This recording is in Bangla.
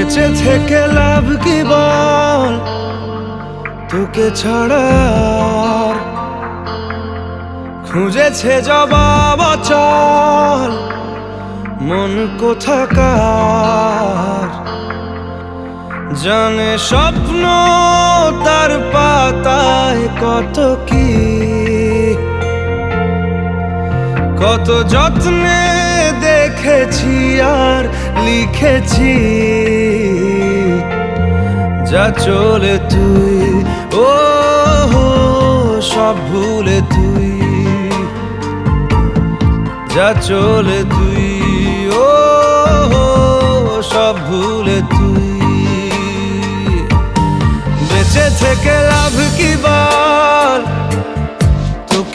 বেঁচে থেকে লাভ কি বল, তোকে ছাড়া আর খুঁজেছে জবাব অচল মন কোথাকার। জানে স্বপ্ন তার পাতায় কত কি, কত যত্নে দেখেছি আর লিখেছি। যা চলে তুই ও সব ভুলে তুই, যা চলে তুই ও সব ভুলে তুই। বেঁচে থেকে লাভ কি বল,